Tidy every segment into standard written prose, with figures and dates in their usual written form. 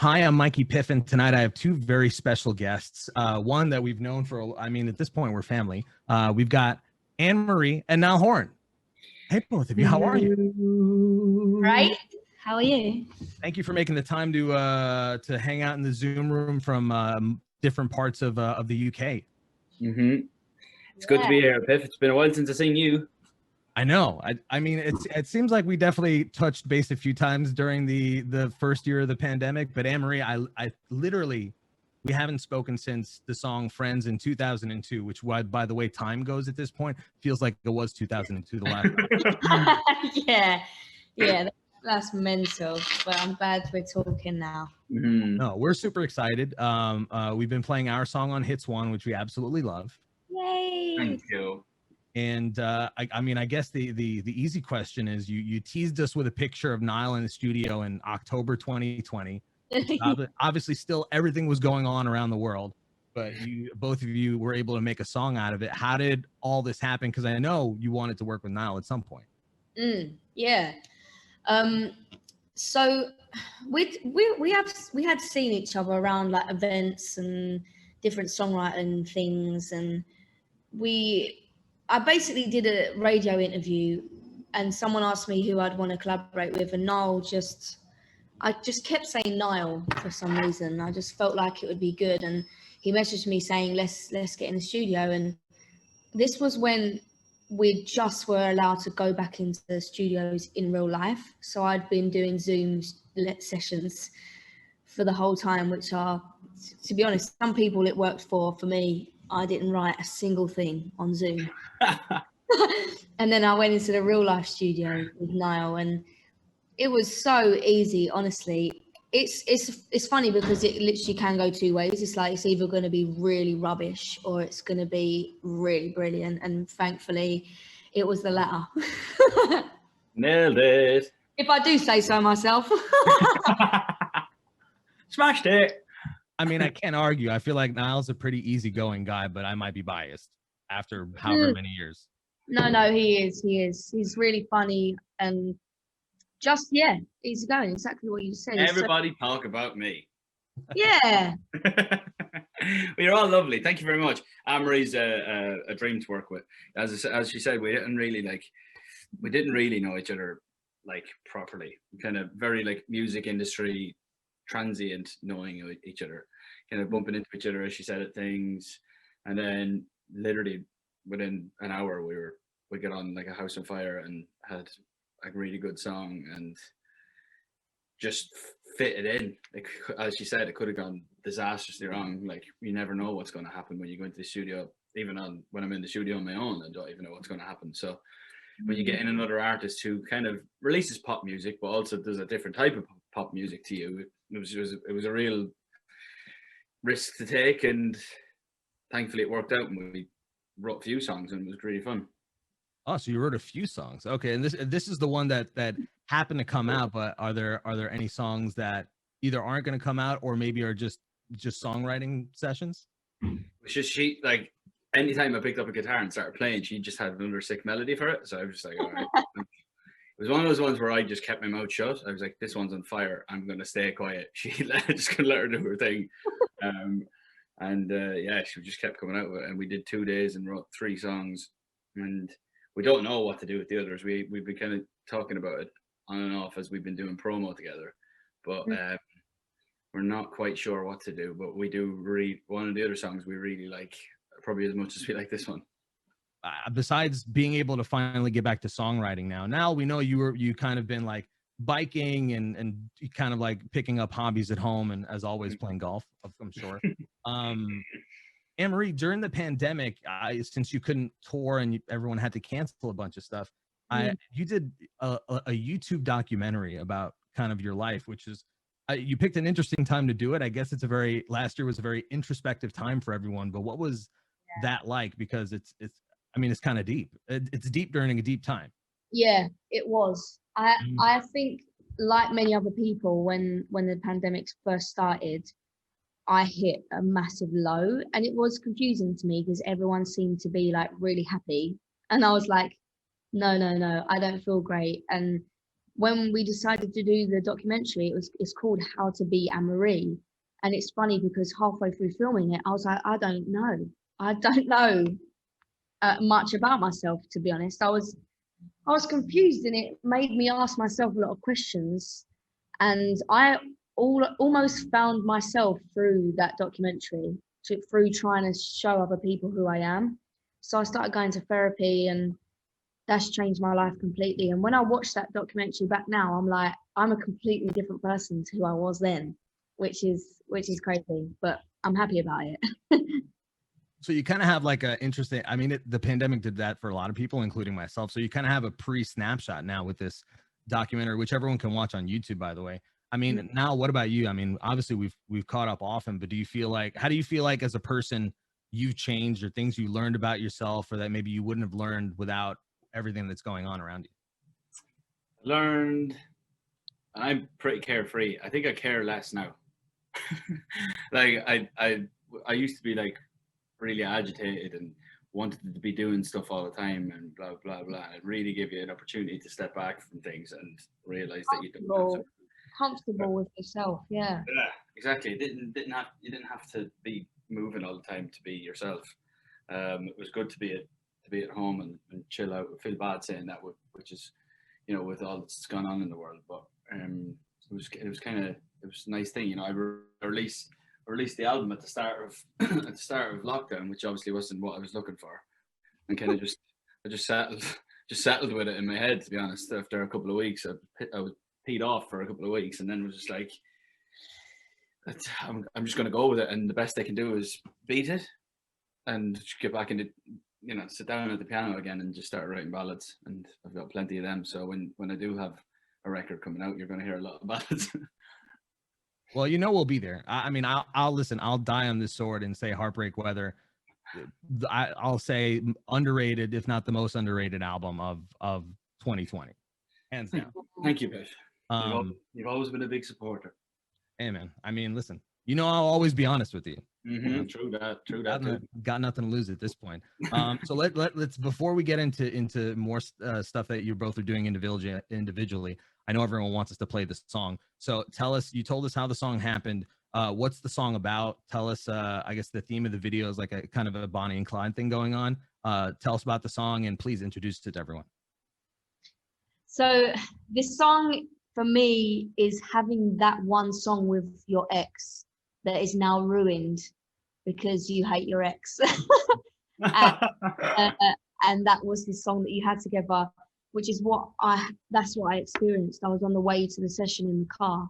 Hi, I'm Mikey Piffin. Tonight I have two very special guests. One that we've known for, I mean, at this point, we're family. We've got Anne-Marie and Niall Horan. Hey, both of you, how are you? Right? How are you? Thank you for making the time to hang out in the Zoom room from different parts of the UK. It's good to be here, Piff. It's been a while since I've seen you. I know. I mean, it seems like we definitely touched base a few times during the first year of the pandemic. But Anne-Marie, I literally, we haven't spoken since the song "Friends" in 2002, which, by the way, time goes at this point, feels like it was 2002 the last time. yeah, that's mental. But I'm glad we're talking now. No, we're super excited. We've been playing our song on Hits One, which we absolutely love. Yay! Thank you. And I mean, I guess the easy question is you teased us with a picture of Niall in the studio in October 2020. Obviously, still everything was going on around the world, but both of you were able to make a song out of it. How did all this happen? Because I know you wanted to work with Niall at some point. Yeah. So we had seen each other around like events and different songwriting things, and I basically did a radio interview and someone asked me who I'd want to collaborate with, and I just kept saying Niall for some reason. I just felt like it would be good, and he messaged me saying let's get in the studio. And this was when we just were allowed to go back into the studios in real life, so I'd been doing Zoom sessions for the whole time, which are, to be honest, some people it worked for me, I didn't write a single thing on Zoom. And then I went into the real life studio with Niall, and it was so easy, honestly. It's funny because it literally can go two ways. It's like it's either going to be really rubbish or it's going to be really brilliant, and thankfully it was the latter. Nailed it. If I do say so myself. Smashed it. I mean, I can't argue. I feel like Niall's a pretty easygoing guy, but I might be biased after however many years. No, he is. He's really funny and just, easygoing. Exactly what you said. Everybody talk about me. Yeah. Well, you're all lovely. Thank you very much. Anne-Marie's a dream to work with. As she said, we didn't really know each other like properly. Kind of very like music industry transient knowing each other, kind of bumping into each other as she said at things, and then literally within an hour we got on like a house on fire and had a really good song and just fit it in. Like, as she said, it could have gone disastrously wrong. Like, you never know what's going to happen when you go into the studio. Even when I'm in the studio on my own, I don't even know what's going to happen. So when you get in another artist who kind of releases pop music but also does a different type of pop music to you, it was a real risk to take, and thankfully it worked out, and we wrote a few songs and it was really fun. Oh, so you wrote a few songs. Okay, and this is the one that happened to come out, but are there any songs that either aren't going to come out or maybe are just songwriting sessions? It's just she, like, anytime I picked up a guitar and started playing, she just had another sick melody for it. So I was just like, all right. It was one of those ones where I just kept my mouth shut. I was like, this one's on fire. I'm going to stay quiet. Just going to let her do her thing. She just kept coming out with it. And we did 2 days and wrote 3 songs. And we don't know what to do with the others. We've been kind of talking about it on and off as we've been doing promo together. But we're not quite sure what to do. But we do read one of the other songs we really like, probably as much as we like this one. Besides being able to finally get back to songwriting now we know you kind of been like biking and kind of like picking up hobbies at home, and as always playing golf, I'm sure. Anne-Marie, during the pandemic, since you couldn't tour and everyone had to cancel a bunch of stuff, you did a YouTube documentary about kind of your life, which is you picked an interesting time to do it. I guess last year was a very introspective time for everyone, but what was that like? Because it's kind of deep. It's deep during a deep time. Yeah, it was. I think, like many other people, when the pandemic first started, I hit a massive low, and it was confusing to me because everyone seemed to be like really happy, and I was like, no, I don't feel great. And when we decided to do the documentary, it's called How to Be Anne-Marie. And it's funny because halfway through filming it, I was like, I don't know much about myself, to be honest. I was confused, and it made me ask myself a lot of questions. And I almost found myself through that documentary, through trying to show other people who I am. So I started going to therapy, and that's changed my life completely. And when I watch that documentary back now, I'm like, I'm a completely different person to who I was then, which is crazy, but I'm happy about it. So you kind of have like a interesting, I mean, the pandemic did that for a lot of people, including myself. So you kind of have a pre-snapshot now with this documentary, which everyone can watch on YouTube, by the way. I mean, now what about you? I mean, obviously we've caught up often, but how do you feel like as a person you've changed, or things you learned about yourself, or that maybe you wouldn't have learned without everything that's going on around you? Learned, I'm pretty carefree. I think I care less now. Like I used to be like really agitated and wanted to be doing stuff all the time and blah blah blah. It really gave you an opportunity to step back from things and realize that you don't have to. Comfortable with yourself, yeah. Yeah, exactly. You didn't have to be moving all the time to be yourself. It was good to be at home and chill out. I feel bad saying that, which is, you know, with all that's gone on in the world. But it was a nice thing, you know. I released the album at the start of lockdown, which obviously wasn't what I was looking for, and kind of I just settled with it in my head, to be honest. After a couple of weeks, I was peed off for a couple of weeks, and then was just like, I'm just going to go with it, and the best I can do is beat it and just get back into, you know, sit down at the piano again and just start writing ballads. And I've got plenty of them, so when I do have a record coming out, you're going to hear a lot of ballads. Well, you know, we'll be there. I mean, I'll listen. I'll die on this sword and say Heartbreak Weather. I'll say underrated, if not the most underrated album of 2020, hands down. Thank you, Biff. You've always been a big supporter. Hey, man. I mean, listen. You know, I'll always be honest with you. Mm-hmm. True that. Got nothing to lose at this point. So let's before we get into more stuff that you both are doing individually. I know everyone wants us to play this song. So tell us, you told us how the song happened. What's the song about? Tell us, I guess the theme of the video is like a kind of a Bonnie and Clyde thing going on. Tell us about the song, and please introduce it to everyone. So this song for me is having that one song with your ex that is now ruined because you hate your ex. And that was the song that you had together, which is that's what I experienced. I was on the way to the session in the car,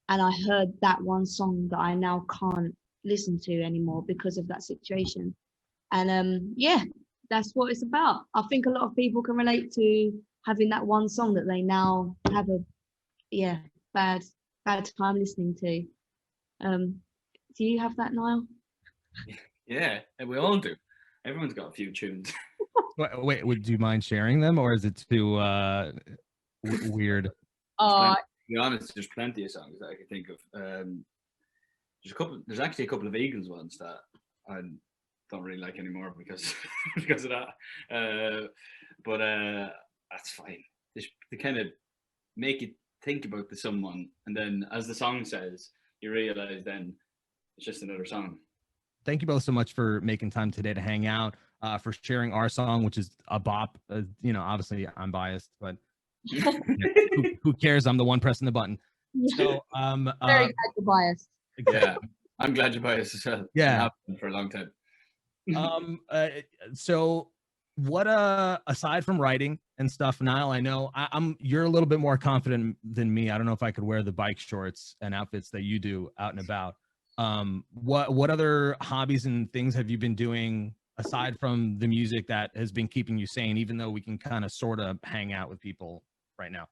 and I heard that one song that I now can't listen to anymore because of that situation. And yeah, that's what it's about. I think a lot of people can relate to having that one song that they now have a bad time listening to. Do you have that, Niall? Yeah, we all do. Everyone's got a few tunes. Wait, would you mind sharing them, or is it too weird? To be honest, there's plenty of songs that I can think of. There's actually a couple of Eagles ones that I don't really like anymore because of that. But that's fine. They kind of make you think about someone, and then as the song says, you realize then it's just another song. Thank you both so much for making time today to hang out, for sharing our song, which is a bop. You know, obviously I'm biased, but who cares? I'm the one pressing the button. So very glad you're biased. Yeah, I'm glad you're biased as well. Yeah, I've been for a long time. So what aside from writing and stuff, Niall, I know you're a little bit more confident than me. I don't know if I could wear the bike shorts and outfits that you do out and about. What other hobbies and things have you been doing aside from the music that has been keeping you sane, even though we can kind of sort of hang out with people right now?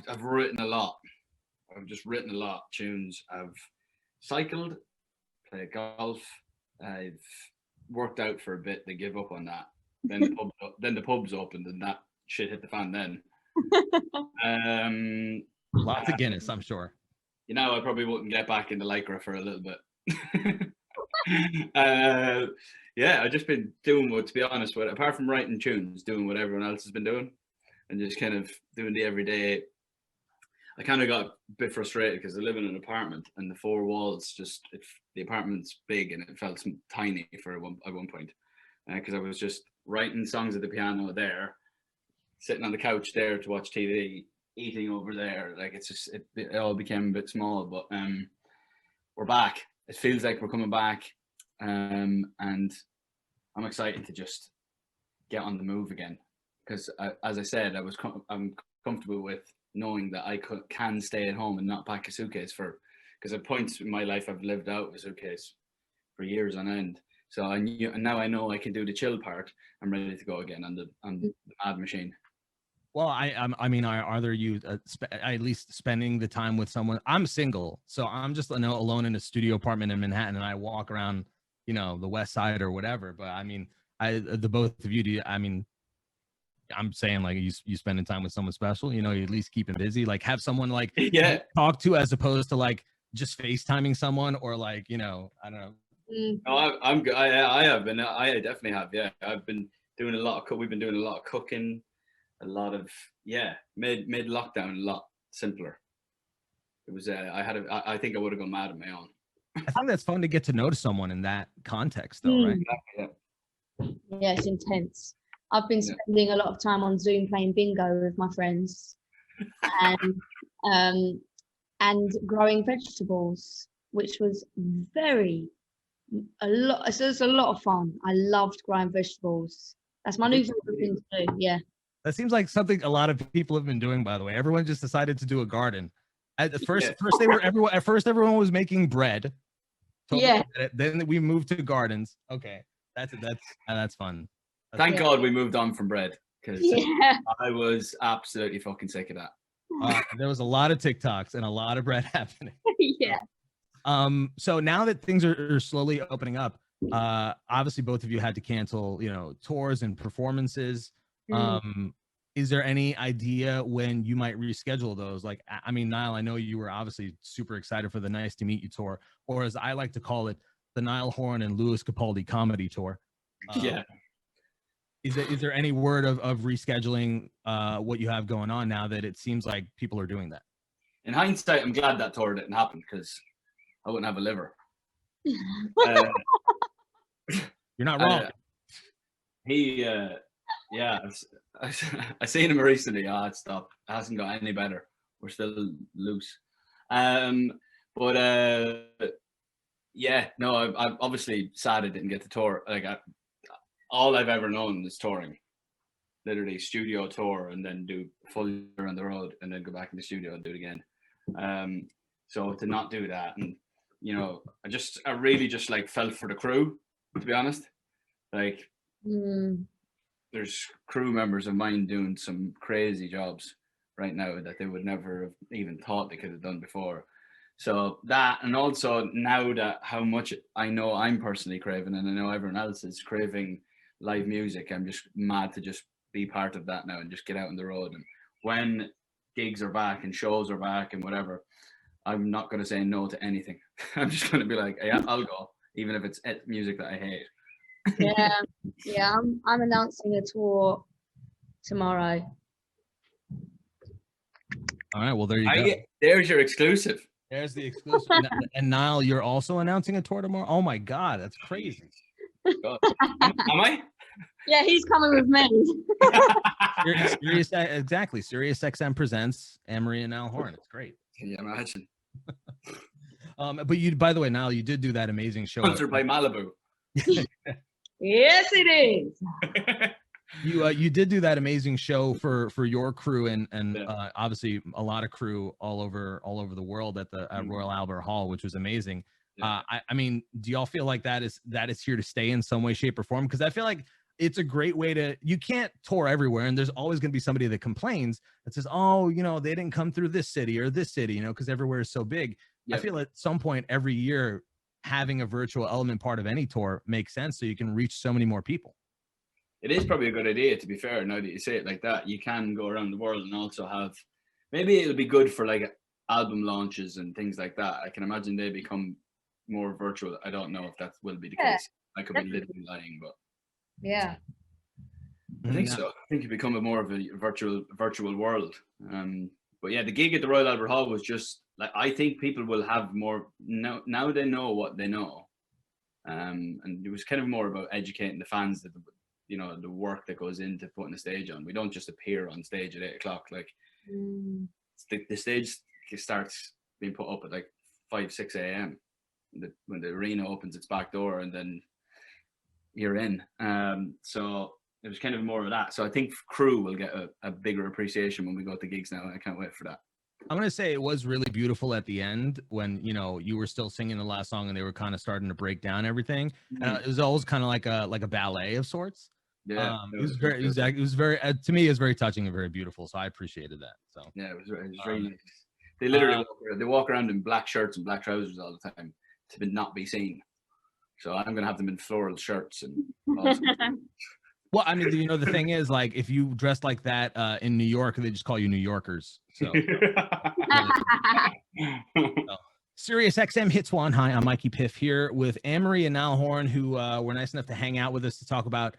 I've written a lot. I've just written a lot of tunes. I've cycled, played golf. I've worked out for a bit. They give up on that. Then the pubs opened, and that shit hit the fan. Then lots of Guinness, I'm sure. You know, I probably wouldn't get back into Lycra for a little bit. Yeah, I've just been doing what, to be honest with, apart from writing tunes, doing what everyone else has been doing. and just kind of doing the everyday. I kind of got a bit frustrated because I live in an apartment and the four walls the apartment's big and it felt tiny at one point because I was just writing songs at the piano there, sitting on the couch there to watch TV, eating over there. Like it all became a bit small, but we're back. It feels like we're coming back, and I'm excited to just get on the move again because as I said, I'm comfortable with knowing that I can stay at home and not pack a suitcase because at points in my life I've lived out of a suitcase for years on end. So and now I know I can do the chill part. I'm ready to go again on the mad machine. Well, I mean, are you at least spending the time with someone? I'm single, so I'm just alone in a studio apartment in Manhattan, and I walk around, the West Side or whatever. But I mean, the both of you, I mean, I'm saying like you spending time with someone special, you at least keep them busy, like have someone like talk to as opposed to like just FaceTiming someone or like, I don't know. No, I'm good. I have been. I definitely have. Yeah, I've been doing a lot of. We've been doing a lot of cooking, a lot of mid lockdown, a lot simpler. It was. I think I would have gone mad on my own. I think that's fun to get to know someone in that context, though, right? Yeah, it's intense. I've been spending a lot of time on Zoom playing bingo with my friends, and growing vegetables, which was a lot of fun. I loved growing vegetables. That's my new favorite thing to do. Yeah. That seems like something a lot of people have been doing, by the way. Everyone just decided to do a garden. At first everyone was making bread. Yeah. Then we moved to gardens. Okay. That's fun. Thank God we moved on from bread because I was absolutely fucking sick of that. There was a lot of TikToks and a lot of bread happening. Yeah. So now that things are slowly opening up, obviously both of you had to cancel, tours and performances. Is there any idea when you might reschedule those? Like, I mean, Niall, I know you were obviously super excited for the Nice to Meet You tour, or as I like to call it, the Niall Horan and Louis Capaldi comedy tour. Is there any word of rescheduling what you have going on now that it seems like people are doing that? In hindsight, I'm glad that tour didn't happen because I wouldn't have a liver. You're not wrong. I seen him recently. It stopped. It hasn't got any better. We're still loose. I'm obviously sad I didn't get to tour. Like all I've ever known is touring, literally studio tour and then do full year on the road and then go back in the studio and do it again. So to not do that, and I really just like felt for the crew, to be honest. Like there's crew members of mine doing some crazy jobs right now that they would never have even thought they could have done before. So that, and also now that how much I know I'm personally craving, and I know everyone else is craving live music, I'm just mad to just be part of that now and just get out on the road. And when gigs are back and shows are back and whatever, I'm not going to say no to anything. I'm just going to be like, yeah, I'll go, even if it's music that I hate. Yeah. I'm announcing a tour tomorrow. All right, well, there you go. There's your exclusive. There's the exclusive. And Niall, you're also announcing a tour tomorrow? Oh my God, that's crazy. God. Am I? Yeah, he's coming with me. Exactly. SiriusXM presents Anne-Marie and Niall Horan. It's great. Can you imagine? But you, by the way, Niall, you did do that amazing show. Sponsored by Malibu. Yes, it is. You did do that amazing show for your crew and obviously a lot of crew all over the world at Royal Albert Hall, which was amazing. I mean, do y'all feel like that is here to stay in some way, shape, or form? Because I feel like it's a great way to, you can't tour everywhere, and there's always going to be somebody that complains that says, oh, they didn't come through this city or this city, because everywhere is so big. Yep. I feel at some point every year having a virtual element part of any tour makes sense, so you can reach so many more people. It is probably a good idea, to be fair. Now that you say it like that, you can go around the world and also have, maybe it'll be good for like album launches and things like that. I can imagine they become more virtual. I don't know if that will be the case. I could be literally lying, but yeah. I think so. I think it become more of a virtual world. But yeah, the gig at the Royal Albert Hall was just like, I think people will have more now they know what they know. And it was kind of more about educating the fans that the work that goes into putting the stage on. We don't just appear on stage at 8:00. Like the stage starts being put up at like 5-6 a.m. when the arena opens its back door, and then you're in. So it was kind of more of that. So I think crew will get a bigger appreciation when we go to gigs now. I can't wait for that. I'm going to say it was really beautiful at the end when, you were still singing the last song and they were kind of starting to break down everything. And it was always kind of like a ballet of sorts. Yeah. It was very, to me, it was very touching and very beautiful. So I appreciated that. So yeah, it was really nice. They literally walk around in black shirts and black trousers all the time to not be seen. So I'm going to have them in floral shirts and all well, I mean, the thing is, like, if you dress like that in New York, they just call you New Yorkers. So, SiriusXM Hits One. Hi, I'm Mikey Piff here with Anne-Marie and Niall Horan, who were nice enough to hang out with us to talk about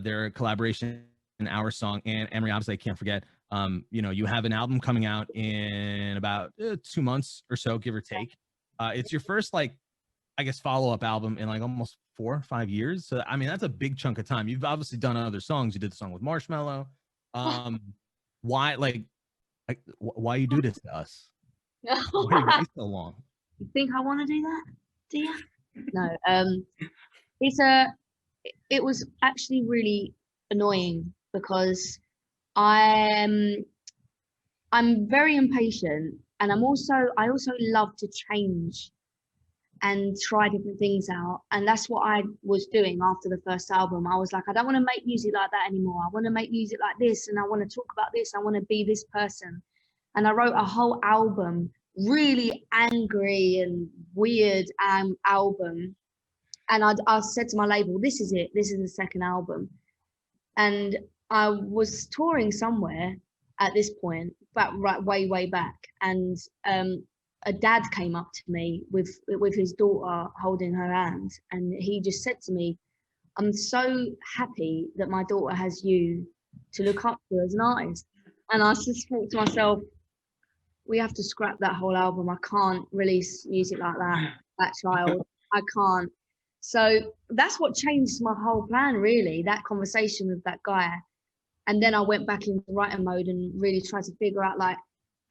their collaboration in our song. And Anne-Marie, obviously, I can't forget, you have an album coming out in about 2 months or so, give or take. It's your first, like, I guess, follow-up album in like almost 4 or 5 years. So, I mean, that's a big chunk of time. You've obviously done other songs. You did the song with Marshmello. Why you do this to us? Why you wait so long? You think I want to do that? Do you? No. It was actually really annoying because I'm very impatient, and I also love to change and try different things out. And that's what I was doing after the first album. I was like, I don't want to make music like that anymore. I want to make music like this, and I want to talk about this. I want to be this person. And I wrote a whole album, really angry and weird album. And I said to my label, this is it. This is the second album. And I was touring somewhere at this point, but way back. And a dad came up to me with his daughter holding her hand, and he just said to me, I'm so happy that my daughter has you to look up to as an artist. And I just thought to myself, we have to scrap that whole album. I can't release music like that child. I can't. So that's what changed my whole plan, really, that conversation with that guy. And then I went back into writing mode and really tried to figure out, like,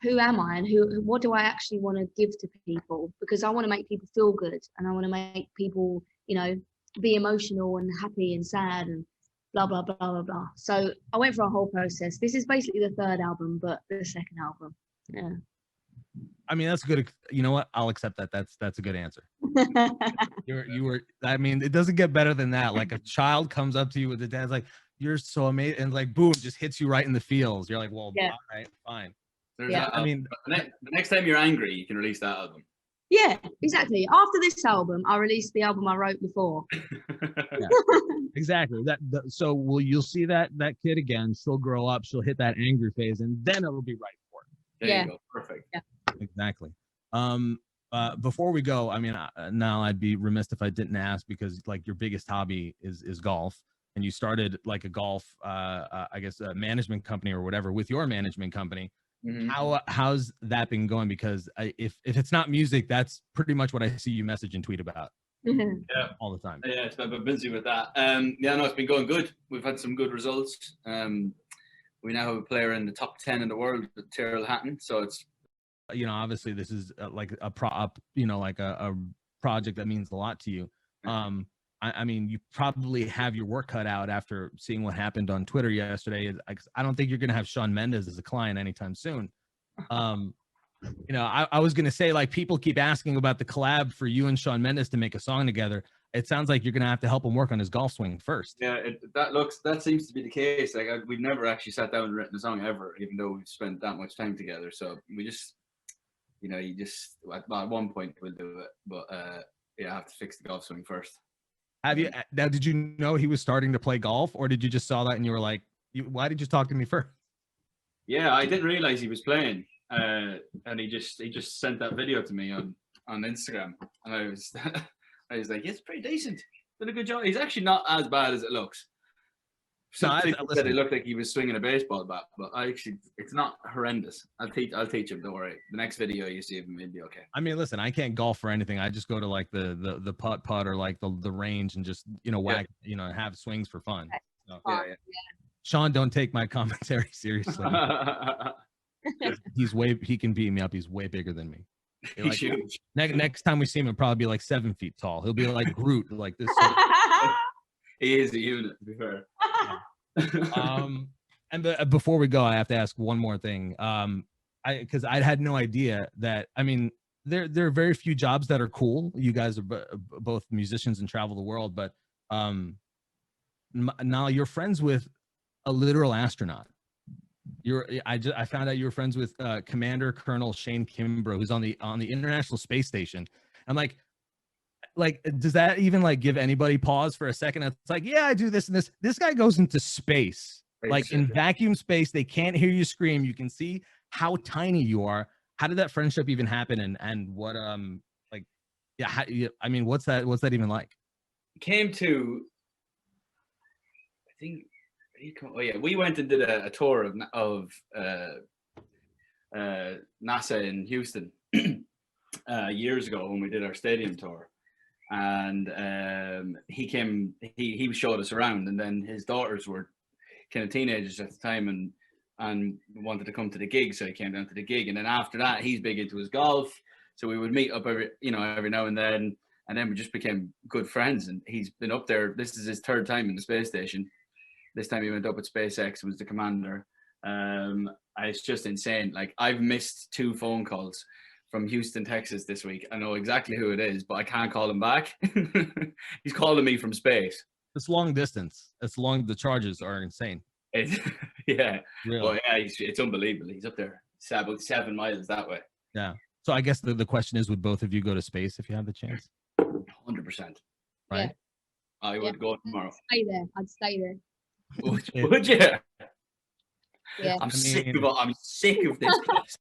who am I and what do I actually want to give to people? Because I want to make people feel good, and I want to make people, be emotional and happy and sad and blah, blah, blah, blah, blah. So I went through a whole process. This is basically the third album, but the second album. Yeah. I mean, that's good. You know what? I'll accept that. That's a good answer. You were, I mean, it doesn't get better than that. Like, a child comes up to you with the dad's like, you're so amazing. And like, boom, just hits you right in the feels. You're like, well, yeah. All right, fine. I mean, the next time you're angry, you can release that album. Yeah, exactly. After this album, I released the album I wrote before. Exactly. So you'll see that kid again. She'll grow up. She'll hit that angry phase, and then it'll be right for her. There you go. Perfect. Yeah. Exactly. Before we go, I mean, now I'd be remiss if I didn't ask, because like your biggest hobby is golf, and you started like a golf, I guess, a management company or whatever with your management company. Mm-hmm. How's that been going? Because if it's not music, that's pretty much what I see you message and tweet about. Mm-hmm. Yeah, all the time. Yeah, I've been busy with that. It's been going good. We've had some good results. We now have a player in the top 10 in the world, Tyrrell Hatton. So it's, obviously this is like a project that means a lot to you. I mean, you probably have your work cut out after seeing what happened on Twitter yesterday. I don't think you're going to have Shawn Mendes as a client anytime soon. I was going to say, like, people keep asking about the collab for you and Shawn Mendes to make a song together. It sounds like you're going to have to help him work on his golf swing first. Yeah, that seems to be the case. Like, we've never actually sat down and written a song ever, even though we've spent that much time together. So we just, at one point we'll do it, but I have to fix the golf swing first. Did you know he was starting to play golf, or did you just saw that and you were like, why did you talk to me first? Yeah, I didn't realize he was playing, and he just sent that video to me on Instagram, and I was I was like, yeah, it's pretty decent, did a good job. He's actually not as bad as it looks. Some people said listen. it looked like he was swinging a baseball bat, but it's not horrendous. I'll teach him. Don't worry. The next video you see of him, he'll be okay. I mean, listen, I can't golf for anything. I just go to like the putt or like the range and just whack, have swings for fun. So, Yeah. Sean, don't take my commentary seriously. He can beat me up. He's way bigger than me. Like, He's huge. Next time we see him, he'll probably be like 7 feet tall. He'll be like Groot, like this. He is a unit, to be fair. And before we go, I have to ask one more thing. Because I had no idea that. I mean, there are very few jobs that are cool. You guys are both musicians and travel the world, but now you're friends with a literal astronaut. I found out you were friends with Commander Colonel Shane Kimbrough, who's on the International Space Station. I'm like, does that even like give anybody pause for a second? It's like, yeah, I do this and this. This guy goes into space, like in vacuum space. They can't hear you scream. You can see how tiny you are. How did that friendship even happen? And what I mean, what's that even like? Came to, I think. Oh yeah, we went and did a tour of NASA in Houston years ago when we did our stadium tour, and he showed us around, and then his daughters were kind of teenagers at the time and wanted to come to the gig, so he came down to the gig, and then after that he's big into his golf, so we would meet up every now and then we just became good friends, and he's been up there. This is his 3rd time in the space station. This time he went up at SpaceX, was the commander. It's just insane. Like, I've missed 2 phone calls from Houston, Texas this week. I know exactly who it is, but I can't call him back. He's calling me from space. It's long distance. The charges are insane. Yeah. Really? Well, yeah, it's unbelievable. He's up there about 7 miles that way. Yeah. So I guess the question is, would both of you go to space if you had the chance? 100%. Right? Yeah. I would go tomorrow. I'd stay there. Would you? Yeah. I'm sick of this place.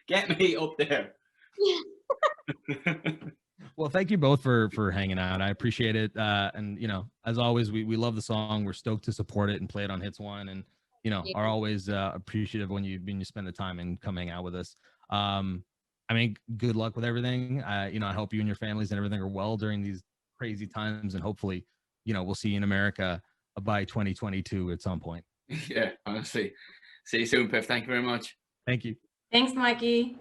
Get me up there. Well, thank you both for hanging out. I appreciate it. And as always, we love the song. We're stoked to support it and play it on Hits One, and are always appreciative when you spend the time and come hang out with us. I mean, good luck with everything. I hope you and your families and everything are well during these crazy times, and hopefully, we'll see you in America by 2022 at some point. Yeah, honestly. See you soon, Piff. Thank you very much. Thank you. Thanks, Mikey.